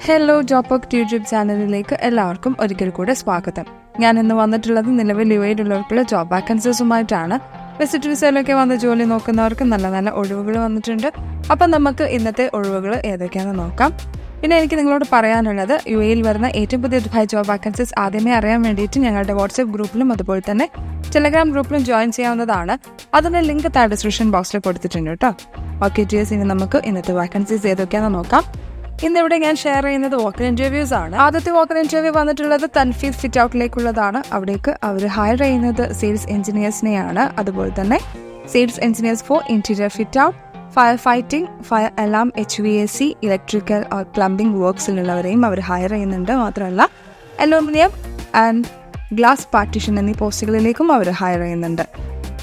Hello job YouTube ചാനലിലേക്ക് എല്ലാവർക്കും ഒരിക്കൽ കൂടെ സ്വാഗതം. ഞാൻ ഇന്ന് വന്നിട്ടുള്ളത് നിലവിൽ യുഎഇയിലുള്ളവർക്കുള്ള ജോബ് വാക്കൻസീസുമായിട്ടാണ്. വിസിറ്റ് വിസയിലൊക്കെ വന്ന് ജോലി നോക്കുന്നവർക്ക് നല്ല നല്ല ഒഴിവുകൾ വന്നിട്ടുണ്ട്. അപ്പം നമുക്ക് ഇന്നത്തെ ഒഴിവുകൾ ഏതൊക്കെയാണെന്ന് നോക്കാം. പിന്നെ എനിക്ക് നിങ്ങളോട് പറയാനുള്ളത് യുഎഇയിൽ വരുന്ന ഏറ്റവും പുതിയ ദുബായ് ജോബ് വാക്കൻസീസ് ആദ്യമേ അറിയാൻ വേണ്ടിയിട്ട് ഞങ്ങളുടെ വാട്സ്ആപ്പ് ഗ്രൂപ്പിലും അതുപോലെ തന്നെ ടെലഗ്രാം ഗ്രൂപ്പിലും ജോയിൻ ചെയ്യാവുന്നതാണ്. അതിൻ്റെ ലിങ്ക് താഴെ ഡിസ്ക്രിപ്ഷൻ ബോക്സിൽ കൊടുത്തിട്ടുണ്ട് കേട്ടോ. ഓക്കെ ജിഎസ്, ഇനി നമുക്ക് ഇന്നത്തെ വാക്കൻസീസ് ഏതൊക്കെയാണെന്ന് നോക്കാം. ഇന്നിവിടെ ഞാൻ ഷെയർ ചെയ്യുന്നത് വോക്കൽ ഇന്റർവ്യൂസ് ആണ്. ആദ്യത്തെ വോക്കൽ ഇന്റർവ്യൂ വന്നിട്ടുള്ളത് തൻഫീസ് ഫിറ്റ് ഔട്ടിലേക്കുള്ളതാണ്. അവിടേക്ക് അവർ ഹയർ ചെയ്യുന്നത് സെയിൽസ് എഞ്ചിനീയേഴ്സിനെയാണ്. അതുപോലെ തന്നെ sales engineers for interior fit out, fire fighting, fire alarm, HVAC, electrical plumbing വർക്ക്സിലുള്ളവരെയും അവർ ഹയർ ചെയ്യുന്നുണ്ട്. മാത്രമല്ല അലൂമിനിയം ആൻഡ് ഗ്ലാസ് പാർട്ടീഷൻ എന്നീ പോസ്റ്റുകളിലേക്കും അവർ ഹയർ ചെയ്യുന്നുണ്ട്.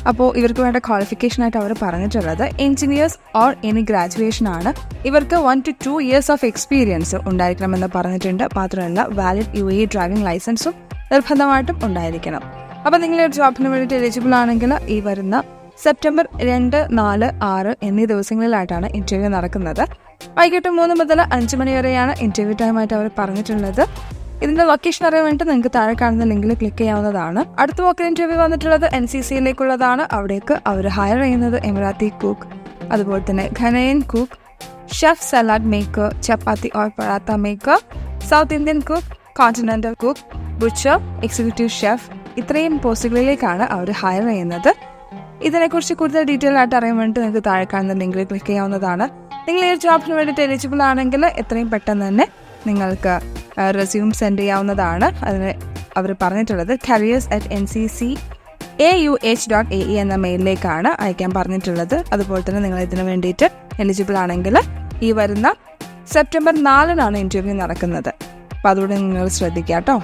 അപ്പോൾ ഇവർക്ക് വേണ്ട ക്വാളിഫിക്കേഷനായിട്ട് അവർ പറഞ്ഞിട്ടുള്ളത് എഞ്ചിനീയേഴ്സ് ഓർ എനി ഗ്രാജുവേഷൻ ആണ്. ഇവർക്ക് 1 to 2 years ഓഫ് എക്സ്പീരിയൻസ് ഉണ്ടായിരിക്കണമെന്ന് പറഞ്ഞിട്ടുണ്ട്. മാത്രമല്ല വാലിഡ് UAE ഡ്രൈവിംഗ് ലൈസൻസും നിർബന്ധമായിട്ടും ഉണ്ടായിരിക്കണം. അപ്പോൾ നിങ്ങൾ ഒരു ജോബിന് വേണ്ടിയിട്ട് എലിജിബിൾ ആണെങ്കിൽ ഈ വരുന്ന സെപ്റ്റംബർ 2, 4, 6 എന്നീ ദിവസങ്ങളിലായിട്ടാണ് ഇന്റർവ്യൂ നടക്കുന്നത്. വൈകിട്ട് 3 മുതൽ 5 മണി വരെയാണ് ഇന്റർവ്യൂ ടൈമായിട്ട് അവർ പറഞ്ഞിട്ടുള്ളത്. ഇതിന്റെ ലൊക്കേഷൻ അറിയാൻ വേണ്ടി നിങ്ങൾക്ക് താഴെ കാണുന്ന ലിങ്കിൽ ക്ലിക്ക് ചെയ്യാവുന്നതാണ്. അടുത്ത വോക്കൽ ഇന്റർവ്യൂ വന്നിട്ടുള്ളത് NCCയിലേക്കുള്ളതാണ്. അവിടേക്ക് അവർ ഹയർ ചെയ്യുന്നത് എമിറാത്തി കുക്ക്, അതുപോലെ തന്നെ Ghanaian cook, chef salad maker, chapati or paratha maker, south Indian cook, continental cook, butcher, executive chef, ഇത്രയും പോസ്റ്റുകളിലേക്കാണ് അവർ ഹയർ ചെയ്യുന്നത്. ഇതിനെക്കുറിച്ച് കൂടുതൽ ഡീറ്റെയിൽ ആയിട്ട് അറിയാൻ വേണ്ടി നിങ്ങൾക്ക് താഴെ കാണുന്ന ലിങ്കിൽ ക്ലിക്ക് ചെയ്യാവുന്നതാണ്. നിങ്ങൾ ഈ ജോബിന് വേണ്ടിയിട്ട് എലിജിബിൾ ആണെങ്കിൽ എത്രയും പെട്ടെന്ന് തന്നെ നിങ്ങൾക്ക് റെസ്യൂം സെൻഡ് ചെയ്യാവുന്നതാണ്. അതിന് അവർ പറഞ്ഞിട്ടുള്ളത് careers@ncc.auh.ae എന്ന മെയിലിലേക്കാണ് അയക്കാൻ പറഞ്ഞിട്ടുള്ളത്. അതുപോലെ തന്നെ നിങ്ങൾ ഇതിനു വേണ്ടിയിട്ട് എലിജിബിൾ ആണെങ്കിൽ ഈ വരുന്ന സെപ്റ്റംബർ 4 ഇന്റർവ്യൂ നടക്കുന്നത്. അപ്പോൾ അതുകൂടെ നിങ്ങൾ ശ്രദ്ധിക്കുക കേട്ടോ.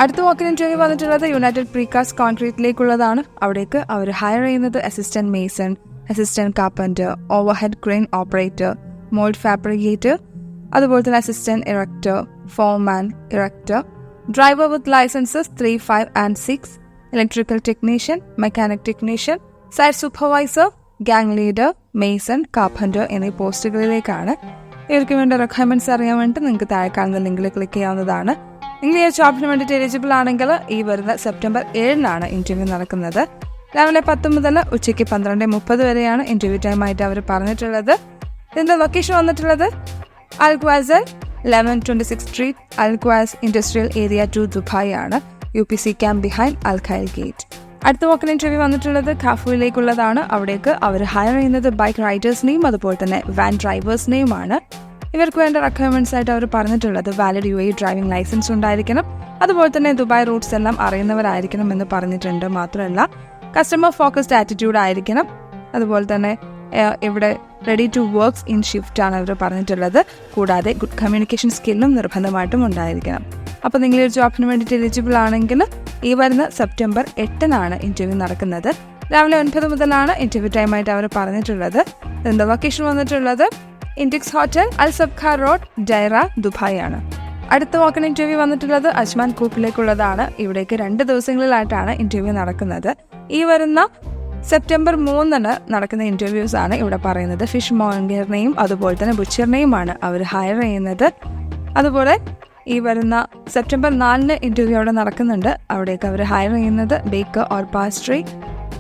അടുത്ത വോക്കൽ ഇന്റർവ്യൂ വന്നിട്ടുള്ളത് യുണൈറ്റഡ് പ്രീകാസ്റ്റ് കോൺക്രീറ്റിലേക്കുള്ളതാണ്. അവിടേക്ക് അവർ ഹയർ ചെയ്യുന്നത് assistant mason, assistant carpenter, overhead crane operator, mould fabricator, അതുപോലെ തന്നെ assistant erector, foreman, erector, driver with licences 3, 5 and 6, electrical technician, mechanic technician, site supervisor, gang leader, mason, carpenter എന്നീ പോസ്റ്റുകളിലേക്കാണ്. ഇവർക്ക് വേണ്ട റിക്വയർമെന്റ്സ് അറിയാൻ വേണ്ടി നിങ്ങൾക്ക് താഴെ കാണുന്ന ലിങ്കിൽ ക്ലിക്ക് ചെയ്യാവുന്നതാണ്. നിങ്ങൾ ഈ ജോബിന് വേണ്ടിയിട്ട് എലിജിബിൾ ആണെങ്കിൽ ഈ വരുന്ന സെപ്റ്റംബർ 7 ഇന്റർവ്യൂ നടക്കുന്നത്. രാവിലെ 10 മുതൽ ഉച്ചയ്ക്ക് 12:30 വരെയാണ് ഇന്റർവ്യൂ ടൈമായിട്ട് അവർ പറഞ്ഞിട്ടുള്ളത്. ഇതിന്റെ ലൊക്കേഷൻ വന്നിട്ടുള്ളത് അൽക്വാസൽ 1126 സ്ട്രീറ്റ്, അൽക്വാസ് ഇൻഡസ്ട്രിയൽ ഏരിയ 2, ദുബായ് ആണ്. UPC ക്യാമ്പ് ബിഹൈൻഡ് അൽ ഖൈൽ ഗേറ്റ്. അടുത്ത വോക്കൽ ഇന്റർവ്യൂ വന്നിട്ടുള്ളത് ഖാഫുവിലേക്കുള്ളതാണ്. അവിടേക്ക് അവർ ഹയർ ചെയ്യുന്നത് ബൈക്ക് റൈഡേഴ്സിനെയും അതുപോലെ തന്നെ വാൻ ഡ്രൈവേഴ്സിനെയുമാണ്. ഇവർക്ക് വേണ്ട റിക്വയർമെന്റ്സ് ആയിട്ട് അവർ പറഞ്ഞിട്ടുള്ളത് വാലിഡ് UAE ഡ്രൈവിംഗ് ലൈസൻസ് ഉണ്ടായിരിക്കണം, അതുപോലെ തന്നെ ദുബായ് റൂട്ട്സ് എല്ലാം അറിയുന്നവരായിരിക്കണം എന്ന് പറഞ്ഞിട്ടുണ്ട്. മാത്രമല്ല കസ്റ്റമർ ഫോക്കസ്ഡ് ആറ്റിറ്റ്യൂഡ് ആയിരിക്കണം. അതുപോലെ തന്നെ ഇവിടെ ready to works in shift ആണ് അവർ പറഞ്ഞിട്ടുള്ളത്. കൂടാതെ ഗുഡ് കമ്മ്യൂണിക്കേഷൻ സ്കില്ലും നിർബന്ധമായിട്ടും ഉണ്ടായിരിക്കണം. അപ്പോൾ നിങ്ങൾ ഒരു ജോബിന് വേണ്ടിയിട്ട് എലിജിബിൾ ആണെങ്കിൽ ഈ വരുന്ന സെപ്റ്റംബർ 8 ഇന്റർവ്യൂ നടക്കുന്നത്. രാവിലെ 9 മുതലാണ് ഇന്റർവ്യൂ ടൈമായിട്ട് അവർ പറഞ്ഞിട്ടുള്ളത്. ഇതിന്റെ ലൊക്കേഷൻ വന്നിട്ടുള്ളത് ഇൻഡിക്സ് ഹോട്ടൽ, അൽ സബ്ഖ റോഡ്, ഡൈറ, ദുബായ് ആണ്. അടുത്ത വോക്കൽ ഇന്റർവ്യൂ വന്നിട്ടുള്ളത് അജ്മാൻ കൂപ്പിലേക്കുള്ളതാണ്. ഇവിടേക്ക് 2 ദിവസങ്ങളിലായിട്ടാണ് ഇന്റർവ്യൂ നടക്കുന്നത്. ഈ വരുന്ന സെപ്റ്റംബർ 3 നടക്കുന്ന ഇന്റർവ്യൂസ് ആണ് ഇവിടെ പറയുന്നത്. ഫിഷ് മോംഗറിനെയും അതുപോലെ തന്നെ ബുച്ചറിനെയുമാണ് അവർ ഹയർ ചെയ്യുന്നത്. അതുപോലെ ഈ വരുന്ന സെപ്റ്റംബർ 4 ഇന്റർവ്യൂ അവിടെ നടക്കുന്നുണ്ട്. അവിടേക്ക് അവർ ഹയർ ചെയ്യുന്നത് Baker or pastry,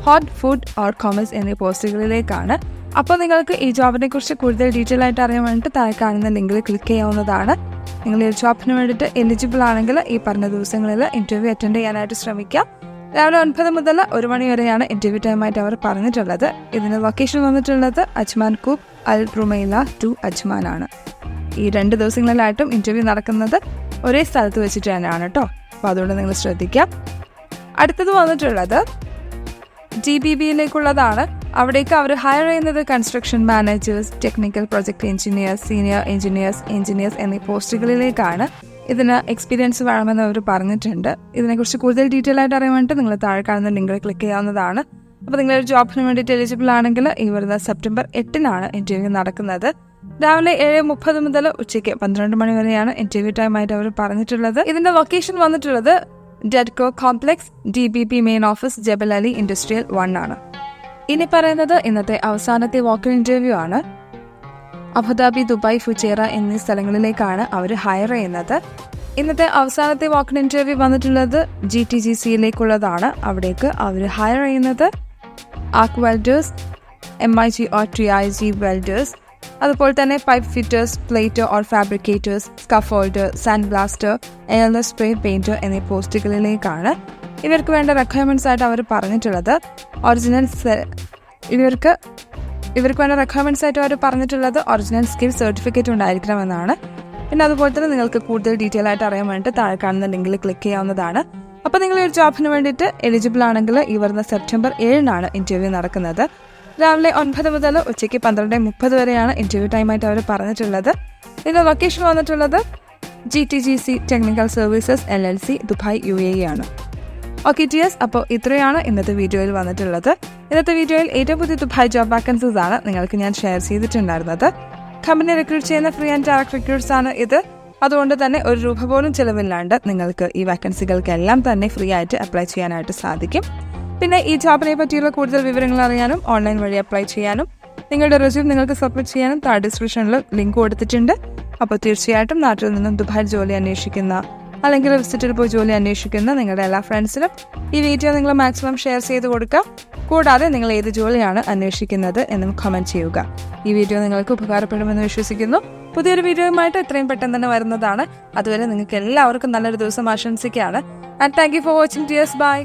hot food or commerce എന്നീ പോസ്റ്റുകളിലേക്കാണ്. അപ്പോൾ നിങ്ങൾക്ക് ഈ ജോബിനെ കുറിച്ച് കൂടുതൽ ഡീറ്റെയിൽ ആയിട്ട് അറിയാൻ വേണ്ടിയിട്ട് താഴെ കാണുന്ന ലിങ്കിൽ ക്ലിക്ക് ചെയ്യാവുന്നതാണ്. നിങ്ങൾ ഈ ജോബിന് വേണ്ടിയിട്ട് എലിജിബിൾ ആണെങ്കിൽ ഈ പറഞ്ഞ ദിവസങ്ങളിൽ ഇന്റർവ്യൂ അറ്റൻഡ് ചെയ്യാനായിട്ട് ശ്രമിക്കാം. രാവിലെ 9 മുതൽ 1 മണി വരെയാണ് ഇന്റർവ്യൂ ടൈമായിട്ട് അവർ പറഞ്ഞിട്ടുള്ളത്. ഇതിന്റെ ലൊക്കേഷൻ വന്നിട്ടുള്ളത് അജ്മാൻ കൂപ്പ്, അൽ റുമൈല 2, അജ്മാൻ ആണ്. ഈ 2 ദിവസങ്ങളിലായിട്ടും ഇന്റർവ്യൂ നടക്കുന്നത് ഒരേ സ്ഥലത്ത് വെച്ചിട്ട് തന്നെയാണ് കേട്ടോ. അപ്പോൾ അതുകൊണ്ട് നിങ്ങൾ ശ്രദ്ധിക്കാം. അടുത്തത് വന്നിട്ടുള്ളത് GBBയിലേക്കുള്ളതാണ്. അവിടേക്ക് അവർ ഹയർ ചെയ്യുന്നത് construction managers, technical project engineers, senior engineers എന്നീ പോസ്റ്റുകളിലേക്കാണ്. ഇതിന് എക്സ്പീരിയൻസ് വേണമെന്ന് അവർ പറഞ്ഞിട്ടുണ്ട്. ഇതിനെക്കുറിച്ച് കൂടുതൽ ഡീറ്റെയിൽ ആയിട്ട് അറിയാൻ വേണ്ടി നിങ്ങൾ താഴെ കാണുന്ന ലിങ്കിൽ ക്ലിക്ക് ചെയ്യാവുന്നതാണ്. അപ്പോൾ നിങ്ങളൊരു ജോബിന് വേണ്ടിയിട്ട് എലിജിബിൾ ആണെങ്കിൽ ഈ വരുന്ന സെപ്റ്റംബർ 8 ഇന്റർവ്യൂ നടക്കുന്നത്. രാവിലെ 7:30 മുതൽ ഉച്ചയ്ക്ക് 12 മണി വരെയാണ് ഇന്റർവ്യൂ ടൈമായിട്ട് അവർ പറഞ്ഞിട്ടുള്ളത്. ഇതിന്റെ ലൊക്കേഷൻ വന്നിട്ടുള്ളത് ഡെഡ്കോ കോംപ്ലക്സ്, DBP മെയിൻ ഓഫീസ്, ജബൽ അലി ഇൻഡസ്ട്രിയൽ 1 ആണ്. ഇനി പറയുന്നത് ഇന്നത്തെ അവസാനത്തെ വോക്കൽ ഇന്റർവ്യൂ ആണ്. അബുദാബി, ദുബായ്, ഫുജേറ എന്നീ സ്ഥലങ്ങളിലേക്കാണ് അവർ ഹയർ ചെയ്യുന്നത്. ഇന്നത്തെ അവസാനത്തെ വാക്കിൻ ഇൻ്റർവ്യൂ വന്നിട്ടുള്ളത് GTGCയിലേക്കുള്ളതാണ്. അവിടേക്ക് അവർ ഹയർ ചെയ്യുന്നത് arc welders, MIG or TIG welders, അതുപോലെ തന്നെ pipe fitters, plater or fabricators, scaffolder, sand blaster, airless spray painter എന്നീ പോസ്റ്റുകളിലേക്കാണ്. ഇവർക്ക് വേണ്ട റിക്വയർമെൻറ്റ്സ് ആയിട്ട് അവർ പറഞ്ഞിട്ടുള്ളത് ഒറിജിനൽ സ്കിൽ സർട്ടിഫിക്കറ്റ് ഉണ്ടായിരിക്കണമെന്നാണ്. പിന്നെ അതുപോലെ തന്നെ നിങ്ങൾക്ക് കൂടുതൽ ഡീറ്റെയിൽ ആയിട്ട് അറിയാൻ വേണ്ടിയിട്ട് താഴെ കാണുന്ന ലിങ്കിൽ ക്ലിക്ക് ചെയ്യാവുന്നതാണ്. അപ്പോൾ നിങ്ങൾ ഈ ഒരു ജോബിന് വേണ്ടിയിട്ട് എലിജിബിൾ ആണെങ്കിൽ ഈ വരുന്ന സെപ്റ്റംബർ 7-നാണ് ഇൻ്റർവ്യൂ നടക്കുന്നത്. രാവിലെ 9 മുതൽ ഉച്ചയ്ക്ക് 12:30 വരെയാണ് ഇൻ്റർവ്യൂ ടൈമായിട്ട് അവർ പറഞ്ഞിട്ടുള്ളത്. ഇതിൻ്റെ ലൊക്കേഷൻ വന്നിട്ടുള്ളത് GTGC technical services LLC, Dubai, UAE ആണ്. ഓക്കെ ടിയേഴ്സ്, അപ്പോൾ ഇത്രയാണ് ഇന്നത്തെ വീഡിയോയിൽ വന്നിട്ടുള്ളത്. ഇന്നത്തെ വീഡിയോയിൽ ഏറ്റവും പുതിയ ദുബായ് ജോബ് വാക്കൻസീസ് ആണ് നിങ്ങൾക്ക് ഞാൻ ഷെയർ ചെയ്തിട്ടുണ്ടായിരുന്നത്. കമ്പനി റിക്രൂട്ട് ചെയ്യുന്ന ഫ്രീ ആൻഡ് ഡയറക്റ്റ് റിക്രൂട്ട്സ് ആണ് ഇത്. അതുകൊണ്ട് തന്നെ ഒരു രൂപ പോലും ചിലവില്ലാണ്ട് നിങ്ങൾക്ക് ഈ വാക്കൻസികൾക്കെല്ലാം തന്നെ ഫ്രീ ആയിട്ട് അപ്ലൈ ചെയ്യാനായിട്ട് സാധിക്കും. പിന്നെ ഈ ജോബിനെ പറ്റിയുള്ള കൂടുതൽ വിവരങ്ങൾ അറിയാനും ഓൺലൈൻ വഴി അപ്ലൈ ചെയ്യാനും നിങ്ങളുടെ റെസ്യൂം നിങ്ങൾക്ക് സബ്മിറ്റ് ചെയ്യാനും താഴെ ഡിസ്ക്രിപ്ഷനിൽ ലിങ്ക് കൊടുത്തിട്ടുണ്ട്. അപ്പോൾ തീർച്ചയായിട്ടും നാട്ടിൽ നിന്നും ദുബായിൽ ജോലി അന്വേഷിക്കുന്ന അല്ലെങ്കിൽ വിസിറ്റിൽ പോയി ജോലി അന്വേഷിക്കുന്ന നിങ്ങളുടെ എല്ലാ ഫ്രണ്ട്സിനും ഈ വീഡിയോ നിങ്ങൾ മാക്സിമം ഷെയർ ചെയ്ത് കൊടുക്കുക. കൂടാതെ നിങ്ങൾ ഏത് ജോലിയാണ് അന്വേഷിക്കുന്നത് എന്നും കമൻറ്റ് ചെയ്യുക. ഈ വീഡിയോ നിങ്ങൾക്ക് ഉപകാരപ്പെടുമെന്ന് വിശ്വസിക്കുന്നു. പുതിയൊരു വീഡിയോയുമായിട്ട് എത്രയും പെട്ടെന്ന് തന്നെ വരുന്നതാണ്. അതുവരെ നിങ്ങൾക്ക് എല്ലാവർക്കും നല്ലൊരു ദിവസം ആശംസിക്കുകയാണ്. And thank you for watching. Cheers, by.